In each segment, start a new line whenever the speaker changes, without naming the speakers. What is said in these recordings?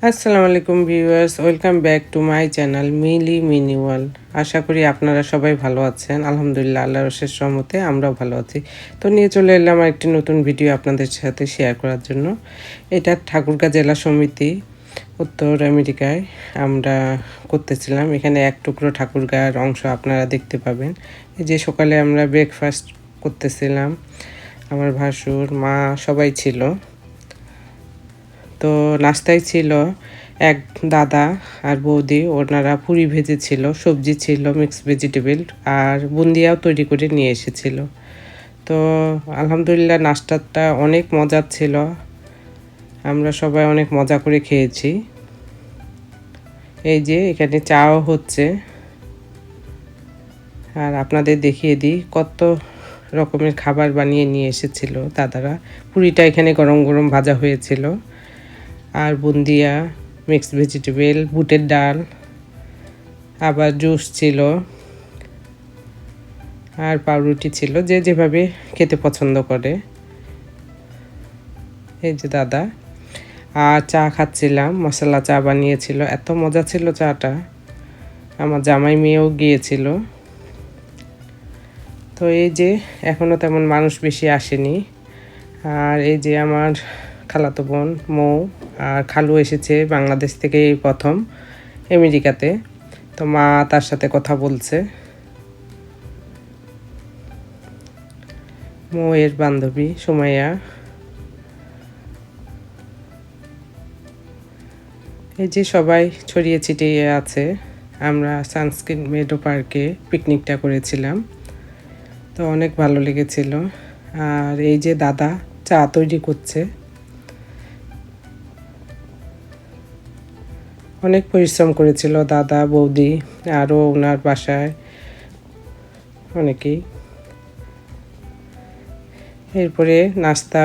আসসালামু আলাইকুম viewers, welcome back to my channel Mili Mini World. আশা করি আপনারা সবাই ভালো আছেন। আলহামদুলিল্লাহ, আল্লাহর অশেষ রহমতে আমরাও ভালো আছি। তো নিয়ে চলে এলাম একটি নতুন ভিডিও আপনাদের সাথে শেয়ার করার জন্য। এটা ঠাকুরগাঁ জেলা সমিতি, উত্তর আমেরিকায় আমরা করতেছিলাম। এখানে এক টুকরো ঠাকুরগাঁর অংশ আপনারা দেখতে পাবেন। এই যে সকালে আমরা ব্রেকফাস্ট করতেছিলাম, আমার ভাসুর মা সবাই ছিল। তো নাস্তায় ছিল এক দাদা আর বৌদি, ওনারা পুরি ভেজেছিল, সবজি ছিল, মিক্স ভেজিটেবল আর বুন্দিয়াও তৈরি করে নিয়ে এসেছিল। তো আলহামদুলিল্লাহ নাস্তাটা অনেক মজার ছিল, আমরা সবাই অনেক মজা করে খেয়েছি। এই যে এখানে চাও হচ্ছে, আর আপনাদের দেখিয়ে দিই কত রকমের খাবার বানিয়ে নিয়ে এসেছিল দাদারা। পুরিটা এখানে গরম গরম ভাজা হয়েছিল, আর বুন্দিয়া, মিক্সড ভেজিটেবল, বুটের ডাল, আবার জুস ছিল, আর পাউরুটি ছিল, যে যেভাবে খেতে পছন্দ করে। এই যে দাদা, আর চা খাচ্ছিলাম, মশলা চা বানিয়েছিল, এত মজা ছিল চাটা। আমার জামাই মেয়েও গিয়েছিল। তো এই যে এখনও তেমন মানুষ বেশি আসেনি। আর এই যে আমার খালাতো বোন মৌ আর খালু এসেছে বাংলাদেশ থেকে এই প্রথম আমেরিকাতে। তো মা তার সাথে কথা বলছে, মৌয়ের বান্ধবী সুমাইয়া। এই যে সবাই ছড়িয়ে ছিটিয়ে আছে। আমরা সানস্ক্রিন মেডো পার্কে পিকনিকটা করেছিলাম, তো অনেক ভালো লেগেছিল। আর এই যে দাদা চা তৈরি করছে, অনেক পরিশ্রম করেছিল দাদা বৌদি, আরও ওনার বাসায় অনেকেই। এরপরে নাস্তা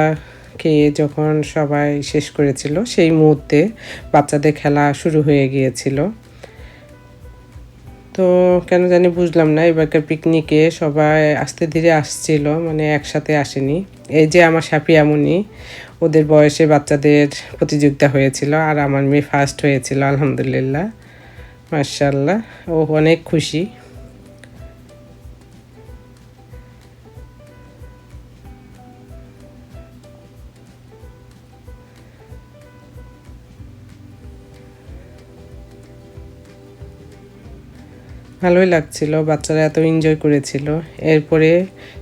খেয়ে যখন সবাই শেষ করেছিল, সেই মুহূর্তে বাচ্চাদের খেলা শুরু হয়ে গিয়েছিল। তো কেন জানি বুঝলাম না, এবারকার পিকনিকে সবাই আস্তে ধীরে আসছিল, মানে একসাথে আসেনি। এই যে আমার সাফিয়ামণি, ওদের বয়সে বাচ্চাদের প্রতিযোগিতা হয়েছিল, আর আমার মেয়ে ফার্স্ট হয়েছিল আলহামদুলিল্লাহ, মাশাআল্লাহ। ও অনেক খুশি। ভালোই লাগছিল, বাচ্চারা এত এনজয় করেছিল। এরপরে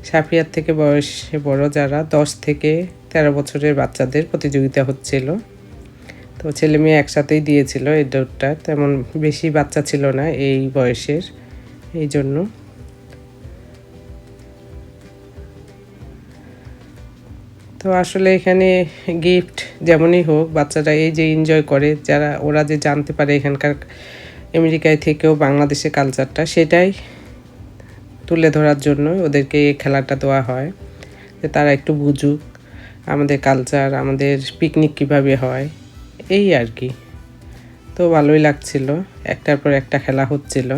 সাফিয়ার থেকে বয়সে বড় যারা 10 থেকে 13 বছরের বাচ্চাদের প্রতিযোগিতা হচ্ছিল। তো ছেলে মেয়ে একসাথেই দিয়েছিল এই দৌড়টা, তেমন বেশি বাচ্চা ছিল না এই বয়সের, এই জন্য। তো আসলে এখানে গিফট যেমনই হোক, বাচ্চারা এই যে এনজয় করে, যারা ওরা যে জানতে পারে এখানকার আমেরিকায় থেকেও বাংলাদেশের কালচারটা, সেটাই তুলে ধরার জন্য ওদেরকে এই খেলাটা দেওয়া হয়, যে তারা একটু বুঝুক আমাদের কালচার, আমাদের পিকনিক কিভাবে হয়, এই আর কি। তো ভালোই লাগছিল, একটার পর একটা খেলা হচ্ছিল।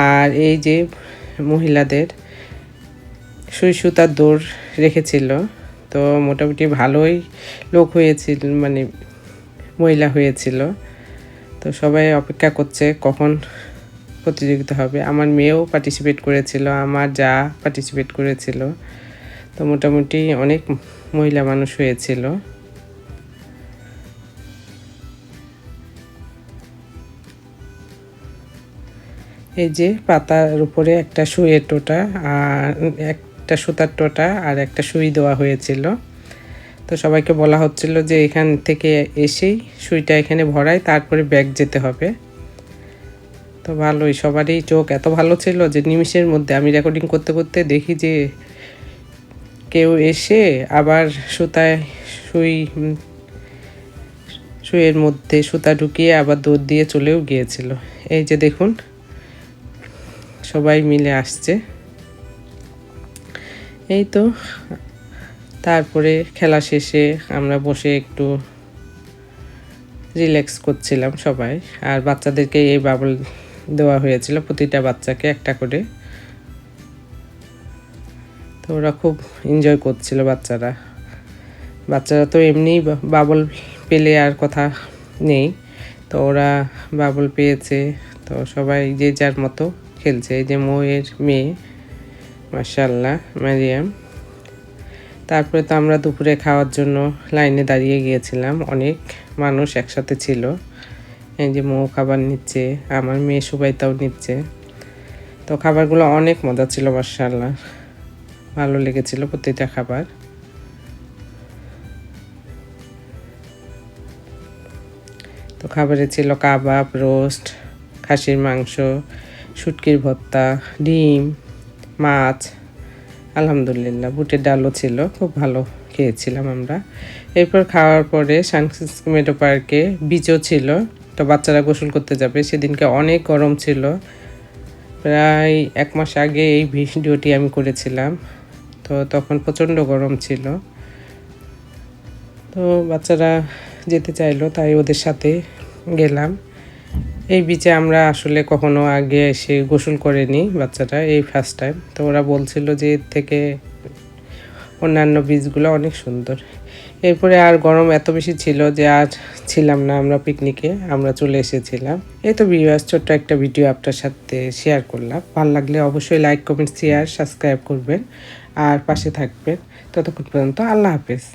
আর এই যে মহিলাদের সুই সুতার দৌড় রেখেছিল, তো মোটামুটি ভালোই লোক হয়েছিল, মানে মহিলা হয়েছিল। তো সবাই অপেক্ষা করছে কখন প্রতিযোগিতা হবে। আমার মেয়েও পার্টিসিপেট করেছিল, আমার যা পার্টিসিপেট করেছিল। তো মোটামুটি অনেক মহিলা মানুষ হয়েছিল। এই যে পাতার উপরে একটা সুইয়ের টোটা, আর একটা সুতার টোটা, আর একটা সুই দেওয়া হয়েছিল। তো সবাইকে বলা হচ্ছিল যে এখান থেকে এসেই সুইটা এখানে ভরায়, তারপরে ব্যাগ যেতে হবে। তো ভালোই, সবারই চোখ এত ভালো ছিল যে নিমিষের মধ্যে আমি রেকর্ডিং করতে করতে দেখি যে কেউ এসে আবার সুতায় সুইয়ের মধ্যে সুতা ঢুকিয়ে আবার দৌড় দিয়ে চলেও গিয়েছিল। এই যে দেখুন, সবাই মিলে আসছে। এই তো, তারপরে খেলা শেষে আমরা বসে একটু রিল্যাক্স করছিলাম সবাই। আর বাচ্চাদেরকে এই বাবল দেওয়া হয়েছিল, প্রতিটা বাচ্চাকে একটা করে। তো ওরা খুব এনজয় করছিল বাচ্চারা। বাচ্চারা তো এমনিই বাবল পেলে আর কথা নেই, তো ওরা বাবুল পেয়েছে, তো সবাই যে যার মতো খেলছে। এই যে মৌয়ের মেয়ে, মাশাআল্লাহ মারিয়াম। তারপরে তো আমরা দুপুরে খাওয়ার জন্য লাইনে দাঁড়িয়ে গিয়েছিলাম, অনেক মানুষ একসাথে ছিল। এই যে মৌ খাবার নিচ্ছে, আমার মেয়ে সুবাইতাও নিচ্ছে। তো খাবারগুলো অনেক মজা ছিল, মাশাআল্লাহ ভালো লেগেছিল প্রতিটা খাবার। তো খাবারে ছিল কাবাব, রোস্ট, খাসির মাংস, শুটকির ভর্তা, ডিম, মাছ, আলহামদুলিল্লাহ বুটের ডালও ছিল, খুব ভালো খেয়েছিলাম আমরা। এরপর খাওয়ার পরে সানসিস্ক মেডো পার্কে বিচও ছিল, তো বাচ্চারা গোসল করতে যাবে। সেদিনকে অনেক গরম ছিল, প্রায় 1 মাস আগে এই ভিডিওটি আমি করেছিলাম, তো তখন প্রচণ্ড গরম ছিল। তো বাচ্চারা যেতে চাইলো, তাই ওদের সাথে গেলাম। এই বিচে আমরা আসলে কখনো আগে এসে গোসল করিনি, বাচ্চারা এই ফার্স্ট টাইম। তো ওরা বলছিল যে এর থেকে অন্যান্য বীচগুলো অনেক সুন্দর। এরপরে আর গরম এত বেশি ছিল যে আর ছিলাম না আমরা পিকনিকে, আমরা চলে এসেছিলাম। এই তো ভিউয়ার্স, ছোট্ট একটা ভিডিও আপনার সাথে শেয়ার করলাম। ভালো লাগলে অবশ্যই লাইক, কমেন্ট, শেয়ার, সাবস্ক্রাইব করবেন আর পাশে থাকবেন। ততক্ষণ পর্যন্ত আল্লাহ হাফেজ।